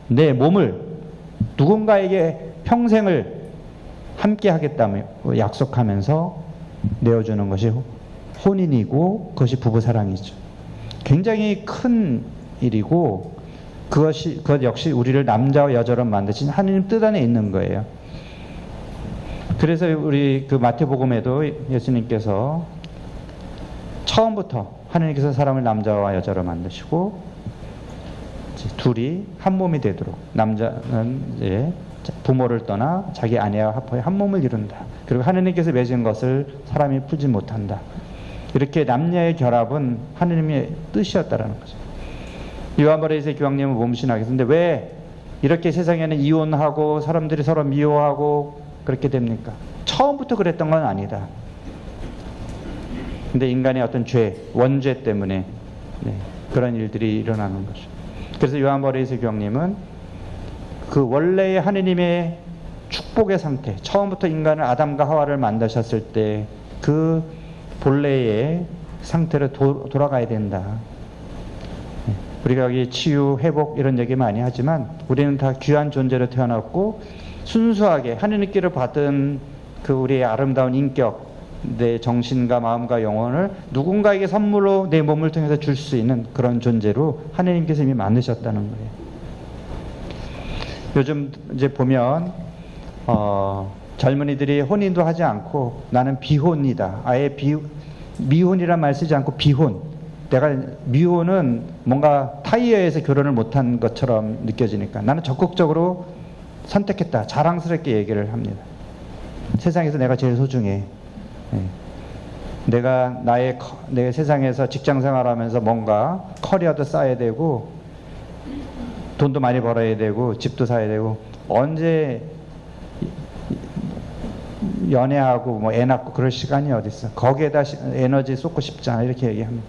A: 내 몸을 누군가에게 평생을 함께 하겠다며 약속하면서 내어주는 것이 혼인이고 그것이 부부사랑이죠. 굉장히 큰 일이고 그것 역시 우리를 남자와 여자로 만드신 하느님 뜻 안에 있는 거예요. 그래서 우리 그 마태복음에도 예수님께서 처음부터 하느님께서 사람을 남자와 여자로 만드시고 둘이 한 몸이 되도록, 남자는 이제 부모를 떠나 자기 아내와 합하여 한 몸을 이룬다. 그리고 하느님께서 맺은 것을 사람이 풀지 못한다. 이렇게 남녀의 결합은 하느님의 뜻이었다라는 거죠. 요한복음에서 교황님은 몸신하겠는데 왜 이렇게 세상에는 이혼하고 사람들이 서로 미워하고 그렇게 됩니까? 처음부터 그랬던 건 아니다. 근데 인간의 어떤 죄, 원죄 때문에 그런 일들이 일어나는 거죠. 그래서 요한복음에서 교황님은 그 원래의 하느님의 축복의 상태, 처음부터 인간을 아담과 하와를 만드셨을 때 그 본래의 상태로 돌아가야 된다. 우리가 여기 치유, 회복 이런 얘기 많이 하지만 우리는 다 귀한 존재로 태어났고 순수하게 하느님께로 받은 그 우리의 아름다운 인격, 내 정신과 마음과 영혼을 누군가에게 선물로 내 몸을 통해서 줄 수 있는 그런 존재로 하느님께서 이미 만드셨다는 거예요. 요즘 이제 보면 젊은이들이 혼인도 하지 않고 나는 비혼이다. 아예 미혼이란 말 쓰지 않고 비혼. 내가 미혼은 뭔가 타이어에서 결혼을 못한 것처럼 느껴지니까 나는 적극적으로 선택했다. 자랑스럽게 얘기를 합니다. 세상에서 내가 제일 소중해. 내가 내 세상에서 직장 생활하면서 뭔가 커리어도 쌓아야 되고 돈도 많이 벌어야 되고 집도 사야 되고 언제 연애하고 뭐 애 낳고 그럴 시간이 어디 있어. 거기에다 에너지 쏟고 싶잖아. 이렇게 얘기합니다.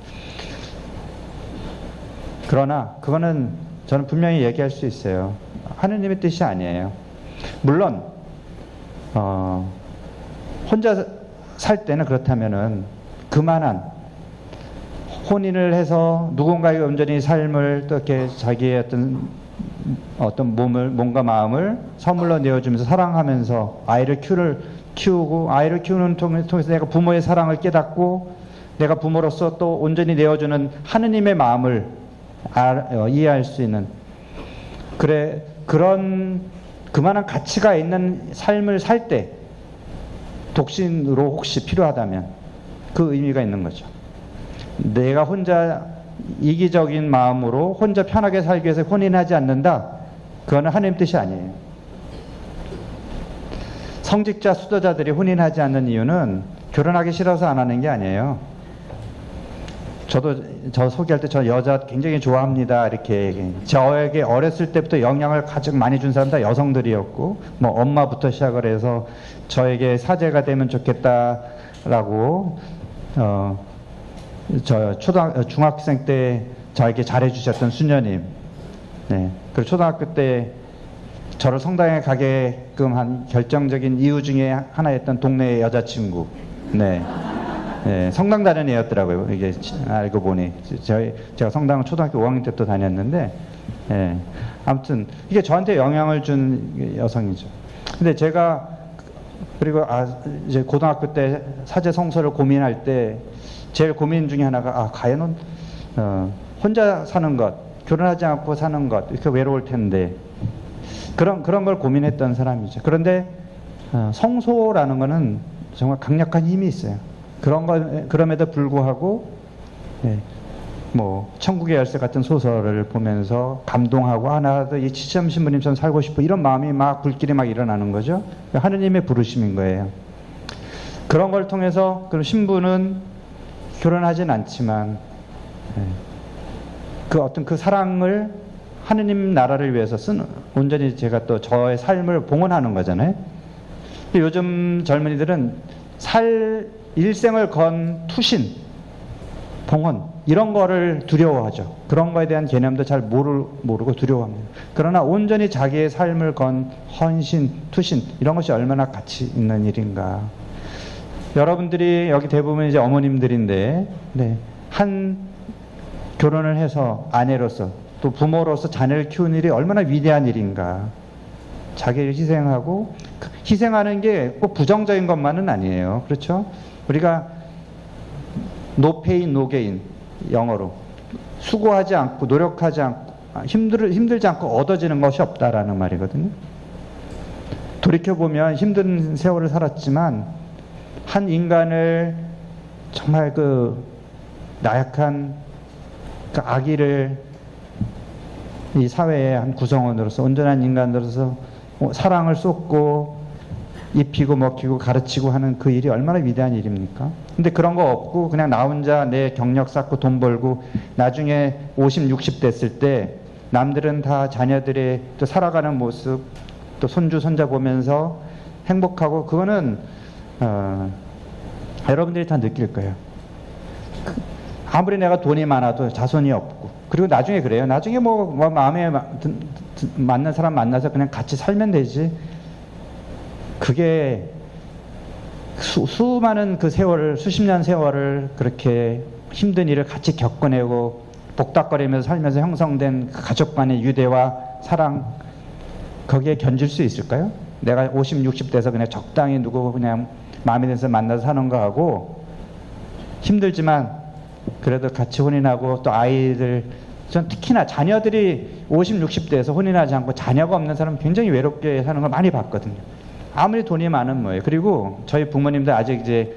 A: 그러나 그거는 저는 분명히 얘기할 수 있어요. 하느님의 뜻이 아니에요. 물론 혼자 살 때는 그렇다면은 그만한 혼인을 해서 누군가에게 온전히 삶을 또 이렇게 자기의 어떤 몸과 마음을 선물로 내어주면서 사랑하면서 아이를 키우고 아이를 키우는 통해서 내가 부모의 사랑을 깨닫고 내가 부모로서 또 온전히 내어주는 하느님의 마음을 이해할 수 있는 그런 그만한 가치가 있는 삶을 살 때 독신으로 혹시 필요하다면 그 의미가 있는 거죠. 내가 혼자 이기적인 마음으로 혼자 편하게 살기 위해서 혼인하지 않는다. 그거는 하나님 뜻이 아니에요. 성직자 수도자들이 혼인하지 않는 이유는 결혼하기 싫어서 안 하는 게 아니에요. 저 소개할 때 저 여자 굉장히 좋아합니다. 이렇게 저에게 어렸을 때부터 영향을 가장 많이 준 사람 다 여성들이었고 뭐 엄마부터 시작을 해서 저에게 사제가 되면 좋겠다라고 저 중학생 때 저에게 잘해주셨던 수녀님, 그리고 초등학교 때 저를 성당에 가게끔 한 결정적인 이유 중에 하나였던 동네 여자친구, 성당 다니는 애였더라고요. 이게 알고 보니 제가 성당을 초등학교 5학년 때부터 다녔는데, 아무튼 이게 저한테 영향을 준 여성이죠. 근데 제가 그리고 이제 고등학교 때 사제 성서를 고민할 때 제일 고민 중에 하나가 과연 혼자 사는 것, 결혼하지 않고 사는 것, 이렇게 외로울 텐데. 그런 걸 고민했던 사람이죠. 그런데 성소라는 거는 정말 강력한 힘이 있어요. 그럼에도 불구하고, 예, 뭐 천국의 열쇠 같은 소설을 보면서 감동하고 나도 이 치점 신부님처럼 살고 싶어, 이런 마음이 막 불길이 막 일어나는 거죠. 하느님의 부르심인 거예요. 그런 걸 통해서 그 신부는 결혼하진 않지만, 예, 그 어떤 그 사랑을 하느님 나라를 위해서 온전히 제가 또 저의 삶을 봉헌하는 거잖아요. 요즘 젊은이들은 일생을 건 투신, 봉헌, 이런 거를 두려워하죠. 그런 거에 대한 개념도 잘 모르고 두려워합니다. 그러나 온전히 자기의 삶을 건 헌신, 투신, 이런 것이 얼마나 가치 있는 일인가. 여러분들이 여기 대부분 이제 어머님들인데, 네, 한 결혼을 해서 아내로서 또 부모로서 자녀를 키우는 일이 얼마나 위대한 일인가. 자기를 희생하고, 희생하는 게 꼭 부정적인 것만은 아니에요. 그렇죠? 우리가 no pain, no gain, 영어로 수고하지 않고 노력하지 않고 힘들지 않고 얻어지는 것이 없다라는 말이거든요. 돌이켜보면 힘든 세월을 살았지만 한 인간을 정말 그 나약한 그 아기를 이 사회의 한 구성원으로서, 온전한 인간으로서 사랑을 쏟고 입히고 먹히고 가르치고 하는 그 일이 얼마나 위대한 일입니까? 근데 그런 거 없고 그냥 나 혼자 내 경력 쌓고 돈 벌고 나중에 50, 60 됐을 때 남들은 다 자녀들의 또 살아가는 모습, 또 손주 손자 보면서 행복하고, 그거는 여러분들이 다 느낄 거예요. 아무리 내가 돈이 많아도 자손이 없고, 그리고 나중에 그래요. 나중에 뭐 마음에 맞는 사람 만나서 그냥 같이 살면 되지. 그게 수많은 그 세월을, 수십 년 세월을 그렇게 힘든 일을 같이 겪어내고 복닥거리면서 살면서 형성된 그 가족 간의 유대와 사랑, 거기에 견줄 수 있을까요? 내가 50, 60 돼서 그냥 적당히 누구 그냥 마음에 들어서 만나서 사는 거하고, 힘들지만 그래도 같이 혼인하고 또 아이들, 전 특히나 자녀들이 50, 60대에서 혼인하지 않고 자녀가 없는 사람은 굉장히 외롭게 사는 걸 많이 봤거든요. 아무리 돈이 많은 뭐예요. 그리고 저희 부모님들 아직 이제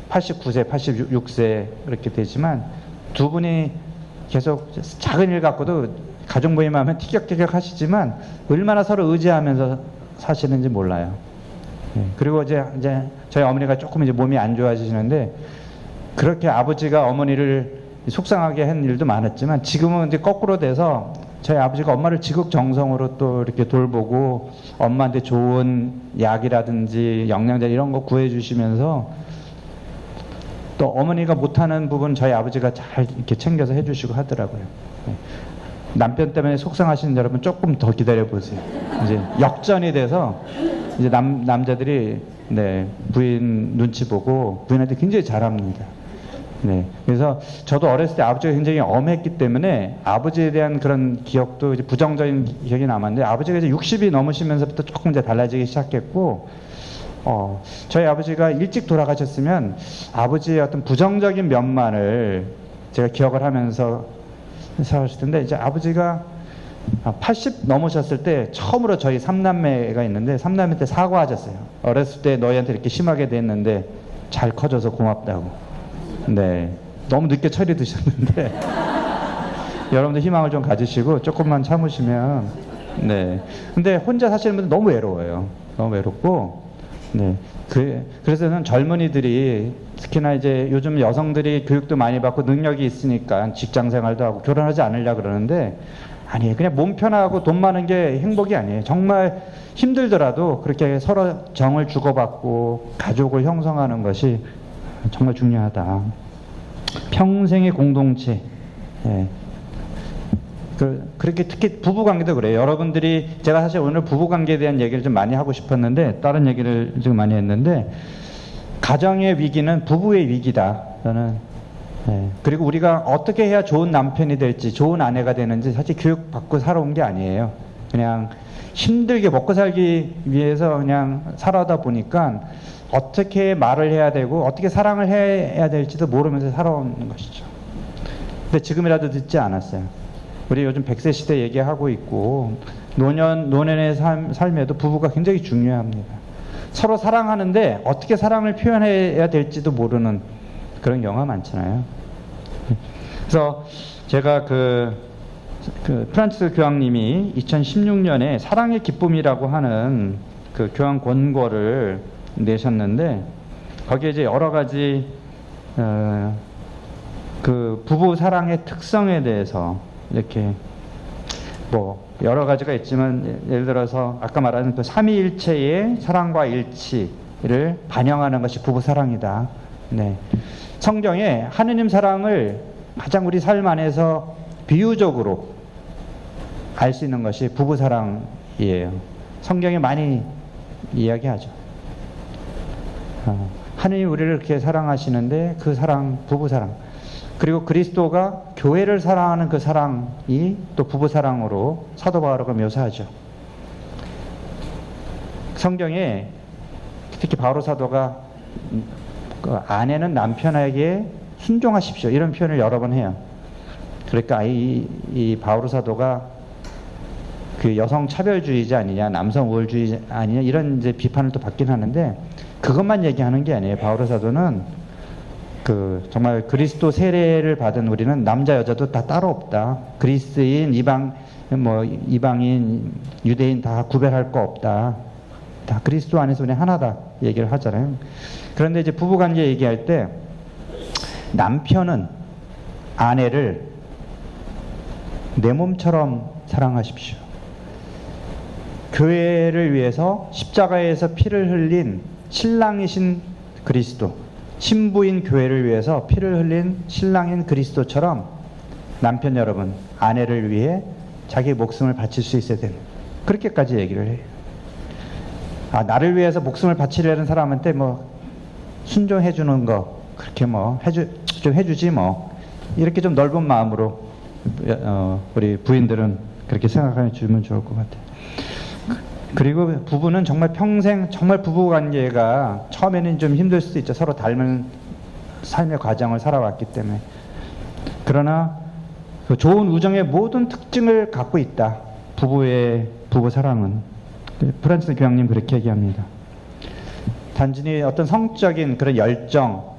A: 89세, 86세 이렇게 되지만 두 분이 계속 작은 일 갖고도 가족 모임하면 티격태격 하시지만 얼마나 서로 의지하면서 사시는지 몰라요. 그리고 이제 저희 어머니가 조금 이제 몸이 안 좋아지시는데, 그렇게 아버지가 어머니를 속상하게 한 일도 많았지만 지금은 이제 거꾸로 돼서 저희 아버지가 엄마를 지극정성으로 또 이렇게 돌보고 엄마한테 좋은 약이라든지 영양제 이런 거 구해주시면서, 또 어머니가 못하는 부분 저희 아버지가 잘 이렇게 챙겨서 해주시고 하더라고요. 남편 때문에 속상하시는 여러분 조금 더 기다려 보세요. 이제 역전이 돼서 이제 남자들이, 네, 부인 눈치 보고 부인한테 굉장히 잘합니다. 네, 그래서 저도 어렸을 때 아버지가 굉장히 엄했기 때문에 아버지에 대한 그런 기억도 이제 부정적인 기억이 남았는데, 아버지가 이제 60이 넘으시면서부터 조금 이제 달라지기 시작했고, 저희 아버지가 일찍 돌아가셨으면 아버지의 어떤 부정적인 면만을 제가 기억을 하면서 살았을 텐데, 이제 아버지가 80 넘으셨을 때 처음으로 저희 3남매가 있는데 3남매 때 사과하셨어요. 어렸을 때 너희한테 이렇게 심하게 됐는데 잘 커져서 고맙다고. 네, 너무 늦게 철이 드셨는데 여러분들 희망을 좀 가지시고 조금만 참으시면, 네. 근데 혼자 사시는 분들 너무 외로워요. 너무 외롭고, 네. 그래서는 젊은이들이, 특히나 이제 요즘 여성들이 교육도 많이 받고 능력이 있으니까 직장 생활도 하고 결혼하지 않으려고 그러는데, 아니에요. 그냥 몸 편하고 돈 많은 게 행복이 아니에요. 정말 힘들더라도 그렇게 서로 정을 주고받고 가족을 형성하는 것이 정말 중요하다. 평생의 공동체. 예. 그렇게 특히 부부관계도 그래요. 여러분들이, 제가 사실 오늘 부부관계에 대한 얘기를 좀 많이 하고 싶었는데 다른 얘기를 좀 많이 했는데, 가정의 위기는 부부의 위기다. 저는. 예. 그리고 우리가 어떻게 해야 좋은 남편이 될지, 좋은 아내가 되는지 사실 교육받고 살아온 게 아니에요. 그냥 힘들게 먹고 살기 위해서 그냥 살아다 보니까 어떻게 말을 해야 되고 어떻게 사랑을 해야 될지도 모르면서 살아온 것이죠. 근데 지금이라도 듣지 않았어요. 우리 요즘 100세 시대 얘기하고 있고 노년의 삶에도 부부가 굉장히 중요합니다. 서로 사랑하는데 어떻게 사랑을 표현해야 될지도 모르는 그런 경우가 많잖아요. 그래서 제가 그 프란치스 교황님이 2016년에 사랑의 기쁨이라고 하는 그 교황 권고를 내셨는데, 거기에 이제 여러 가지 그 부부 사랑의 특성에 대해서 이렇게 뭐 여러 가지가 있지만, 예를 들어서 아까 말하는 그 삼위일체의 사랑과 일치를 반영하는 것이 부부 사랑이다. 네. 성경에 하느님 사랑을 가장 우리 삶 안에서 비유적으로 알 수 있는 것이 부부 사랑이에요. 성경에 많이 이야기하죠. 하느님 우리를 이렇게 사랑하시는데 그 사랑, 부부 사랑. 그리고 그리스도가 교회를 사랑하는 그 사랑이 또 부부 사랑으로 사도 바울가 묘사하죠. 성경에 특히 바울 사도가 그 아내는 남편에게 순종하십시오, 이런 표현을 여러 번 해요. 그러니까 이 바울 사도가 그 여성 차별주의자 아니냐, 남성 우월주의 아니냐, 이런 이제 비판을 또 받긴 하는데, 그것만 얘기하는 게 아니에요. 바울 사도는 그 정말 그리스도 세례를 받은 우리는 남자 여자도 다 따로 없다. 그리스인, 이방인, 유대인 다 구별할 거 없다. 다 그리스도 안에서 우리 하나다 얘기를 하잖아요. 그런데 이제 부부관계 얘기할 때 남편은 아내를 내 몸처럼 사랑하십시오. 교회를 위해서 십자가에서 피를 흘린 신랑이신 그리스도, 신부인 교회를 위해서 피를 흘린 신랑인 그리스도처럼 남편 여러분, 아내를 위해 자기 목숨을 바칠 수 있어야 되는, 그렇게까지 얘기를 해요. 나를 위해서 목숨을 바치려는 사람한테 뭐 순종해 주는 거, 그렇게 뭐 좀 해주지 뭐, 이렇게 좀 넓은 마음으로 우리 부인들은 그렇게 생각해 주면 좋을 것 같아요. 그리고 부부는 정말 평생, 정말 부부관계가 처음에는 좀 힘들 수도 있죠. 서로 닮은 삶의 과정을 살아왔기 때문에. 그러나 그 좋은 우정의 모든 특징을 갖고 있다. 부부 사랑은. 프란치스 교황님 그렇게 얘기합니다. 단순히 어떤 성적인 그런 열정,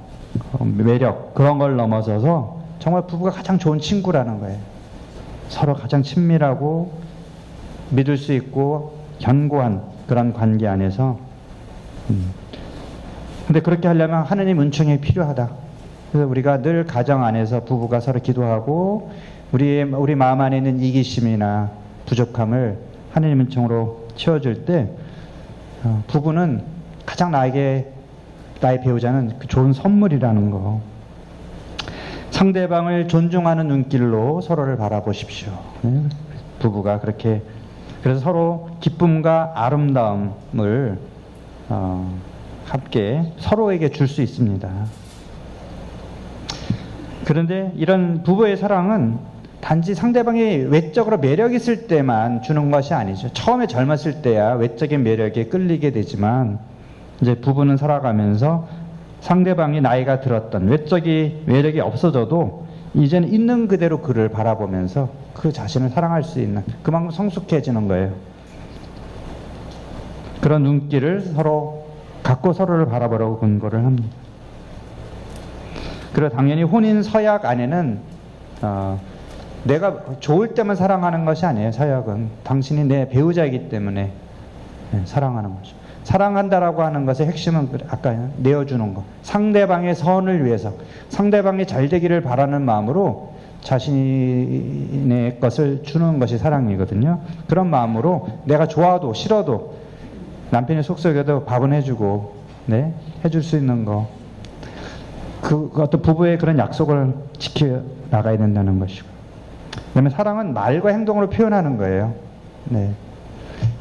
A: 매력, 그런 걸 넘어서서 정말 부부가 가장 좋은 친구라는 거예요. 서로 가장 친밀하고 믿을 수 있고 견고한 그런 관계 안에서. 근데 그렇게 하려면 하느님 은총이 필요하다. 그래서 우리가 늘 가정 안에서 부부가 서로 기도하고 우리 마음 안에 있는 이기심이나 부족함을 하느님 은총으로 채워줄 때 부부는 가장 나의 배우자는 그 좋은 선물이라는 거. 상대방을 존중하는 눈길로 서로를 바라보십시오. 부부가 그렇게, 그래서 서로 기쁨과 아름다움을 함께 서로에게 줄 수 있습니다. 그런데 이런 부부의 사랑은 단지 상대방이 외적으로 매력 있을 때만 주는 것이 아니죠. 처음에 젊었을 때야 외적인 매력에 끌리게 되지만, 이제 부부는 살아가면서 상대방이 나이가 들었던 외적인 매력이 없어져도 이제는 있는 그대로 그를 바라보면서 그 자신을 사랑할 수 있는, 그만큼 성숙해지는 거예요. 그런 눈길을 서로 갖고 서로를 바라보라고 권고를 합니다. 그리고 당연히 혼인 서약 안에는 내가 좋을 때만 사랑하는 것이 아니에요. 서약은 당신이 내 배우자이기 때문에 사랑하는 거죠. 사랑한다라고 하는 것의 핵심은 아까 내어주는 것, 상대방의 선을 위해서, 상대방이 잘 되기를 바라는 마음으로 자신의 것을 주는 것이 사랑이거든요. 그런 마음으로 내가 좋아도 싫어도 남편이 속썩여도 밥은 해주고, 네, 해줄 수 있는 거, 그 어떤 부부의 그런 약속을 지켜 나가야 된다는 것이고. 그러면 사랑은 말과 행동으로 표현하는 거예요. 네.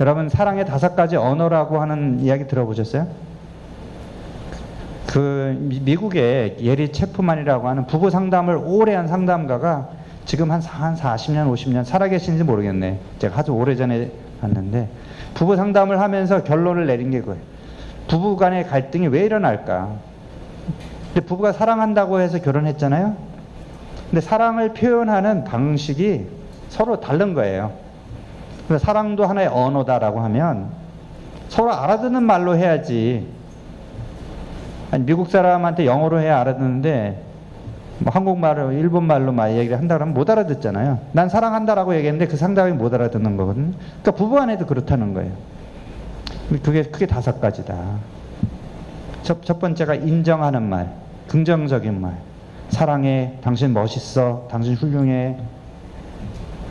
A: 여러분, 사랑의 5가지 언어라고 하는 이야기 들어보셨어요? 그 미국의 예리 체프만이라고 하는 부부 상담을 오래 한 상담가가 지금 한 40년, 50년 살아계신지 모르겠네. 제가 아주 오래전에 봤는데, 부부 상담을 하면서 결론을 내린 게 그거예요. 부부 간의 갈등이 왜 일어날까? 근데 부부가 사랑한다고 해서 결혼했잖아요? 근데 사랑을 표현하는 방식이 서로 다른 거예요. 그래서 사랑도 하나의 언어다라고 하면 서로 알아듣는 말로 해야지. 아니, 미국 사람한테 영어로 해야 알아듣는데 뭐 한국말로 일본말로 막 얘기를 한다 그러면 못 알아듣잖아요. 난 사랑한다라고 얘기했는데 그 상대방이 못 알아듣는 거거든요. 그러니까 부부간에도 그렇다는 거예요. 그게 크게 5가지다. 첫 번째가 인정하는 말, 긍정적인 말. 사랑해, 당신 멋있어, 당신 훌륭해,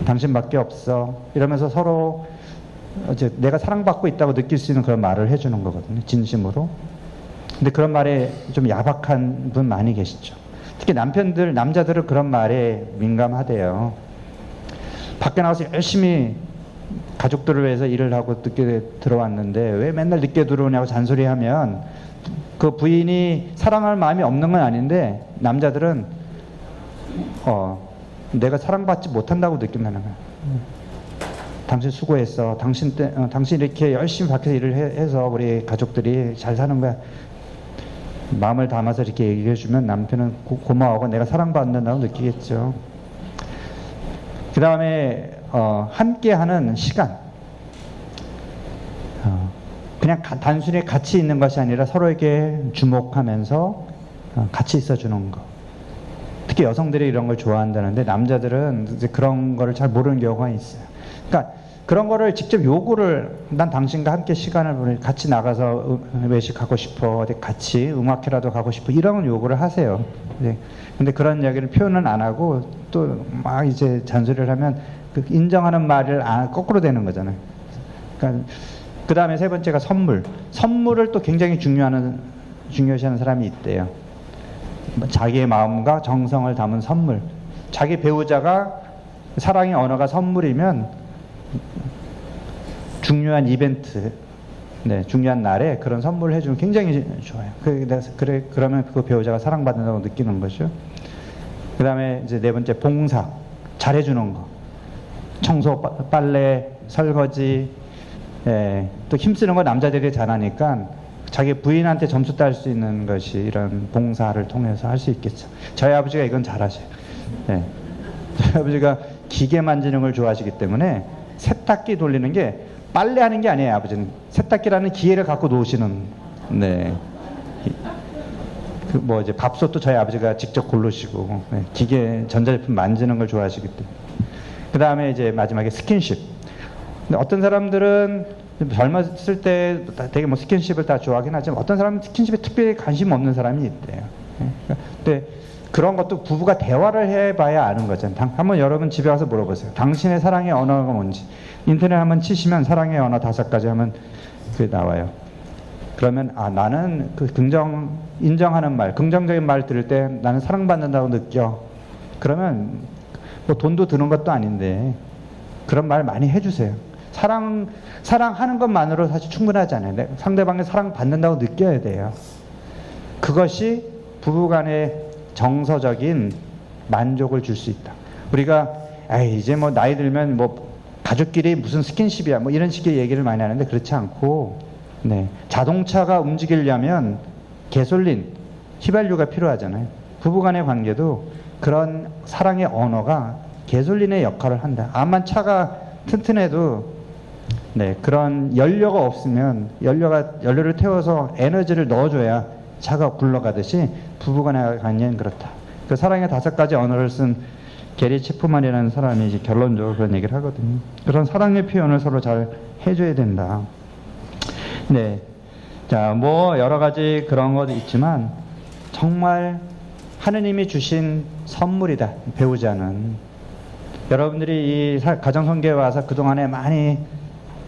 A: 당신밖에 없어. 이러면서 서로 이제 내가 사랑받고 있다고 느낄 수 있는 그런 말을 해주는 거거든요. 진심으로. 근데 그런 말에 좀 야박한 분 많이 계시죠. 특히 남자들은 그런 말에 민감하대요. 밖에 나가서 열심히 가족들을 위해서 일을 하고 늦게 들어왔는데 왜 맨날 늦게 들어오냐고 잔소리하면 그 부인이 사랑할 마음이 없는 건 아닌데 남자들은 내가 사랑받지 못한다고 느낀다는 거야. 당신 수고했어. 당신 이렇게 열심히 밖에서 일을 해서 우리 가족들이 잘 사는 거야. 마음을 담아서 이렇게 얘기해 주면 남편은 고마워하고 내가 사랑받는다고 느끼겠죠. 그 다음에 함께하는 시간. 그냥 단순히 같이 있는 것이 아니라 서로에게 주목하면서 같이 있어주는 거. 특히 여성들이 이런 걸 좋아한다는데 남자들은 이제 그런 거를 잘 모르는 경우가 있어요. 그러니까 그런 거를 직접 요구를, 난 당신과 함께 시간을 보내, 같이 나가서 외식하고 싶어, 어디 같이 음악회라도 가고 싶어, 이런 요구를 하세요. 네. 근데 그런 이야기를 표현은 안 하고 또 막 이제 잔소리를 하면 그 인정하는 말을 거꾸로 되는 거잖아요. 그러니까 그 다음에 3번째가 선물. 선물을 또 굉장히 중요시하는 사람이 있대요. 자기의 마음과 정성을 담은 선물. 자기 배우자가 사랑의 언어가 선물이면 중요한 이벤트, 중요한 날에 그런 선물을 해주면 굉장히 좋아요. 그러면 그 배우자가 사랑받는다고 느끼는 거죠. 그 다음에 이제 4번째, 봉사. 잘해주는 거. 청소, 빨래, 설거지, 또 힘쓰는 거 남자들이 잘하니까 자기 부인한테 점수 딸 수 있는 것이 이런 봉사를 통해서 할 수 있겠죠. 저희 아버지가 이건 잘하셔요. 저희 아버지가 기계 만지는 걸 좋아하시기 때문에 세탁기 돌리는 게 빨래하는 게 아니에요. 아버지는 세탁기라는 기계를 갖고 노시는. 이제 밥솥도 저희 아버지가 직접 고르시고 기계 전자제품 만지는 걸 좋아하시기 때문에. 그 다음에 이제 마지막에 스킨십. 근데 어떤 사람들은 젊었을 때 되게 뭐 스킨십을 다 좋아하긴 하지만 어떤 사람은 스킨십에 특별히 관심 없는 사람이 있대요. 근데 그런 것도 부부가 대화를 해봐야 아는 거잖아요. 한번 여러분 집에 와서 물어보세요. 당신의 사랑의 언어가 뭔지. 인터넷 한번 치시면 사랑의 언어 5가지 하면 그게 나와요. 그러면 나는 그 인정하는 말, 긍정적인 말 들을 때 나는 사랑받는다고 느껴. 그러면 뭐 돈도 드는 것도 아닌데 그런 말 많이 해주세요. 사랑하는 것만으로 사실 충분하지 않아요. 상대방의 사랑받는다고 느껴야 돼요. 그것이 부부간의 정서적인 만족을 줄 수 있다. 우리가 이제 뭐 나이 들면 뭐 가족끼리 무슨 스킨십이야 뭐 이런 식의 얘기를 많이 하는데 그렇지 않고 자동차가 움직이려면 가솔린, 휘발유가 필요하잖아요. 부부간의 관계도 그런 사랑의 언어가 가솔린의 역할을 한다. 암만 차가 튼튼해도 그런 연료가 없으면 연료를 태워서 에너지를 넣어줘야 차가 굴러가듯이 부부간의 관계는 그렇다. 그 사랑의 5가지 언어를 쓴 게리 체프만이라는 사람이 이제 결론적으로 그런 얘기를 하거든요. 그런 사랑의 표현을 서로 잘 해줘야 된다. 자, 뭐 여러 가지 그런 것도 있지만 정말 하느님이 주신 선물이다. 배우자는. 여러분들이 이 가정성교에 와서 그동안에 많이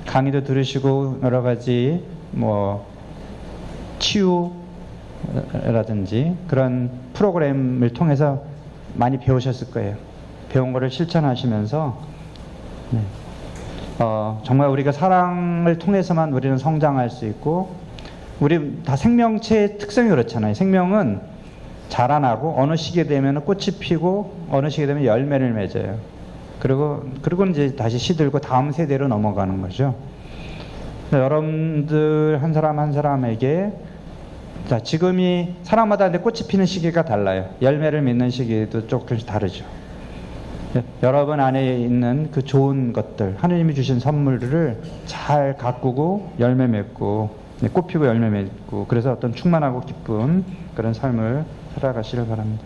A: 강의도 들으시고 여러 가지 뭐 치유라든지 그런 프로그램을 통해서 많이 배우셨을 거예요. 배운 거를 실천하시면서 정말 우리가 사랑을 통해서만 우리는 성장할 수 있고, 우리 다 생명체의 특성이 그렇잖아요. 생명은 자라나고 어느 시기에 되면 꽃이 피고 어느 시기에 되면 열매를 맺어요. 그리고 이제 다시 시들고 다음 세대로 넘어가는 거죠. 여러분들 한 사람 한 사람에게 지금이 사람마다 근데 꽃이 피는 시기가 달라요. 열매를 맺는 시기도 조금씩 다르죠. 여러분 안에 있는 그 좋은 것들, 하느님이 주신 선물들을 잘 가꾸고 열매 맺고 꽃 피고 열매 맺고 그래서 어떤 충만하고 기쁜 그런 삶을 살아가시길 바랍니다.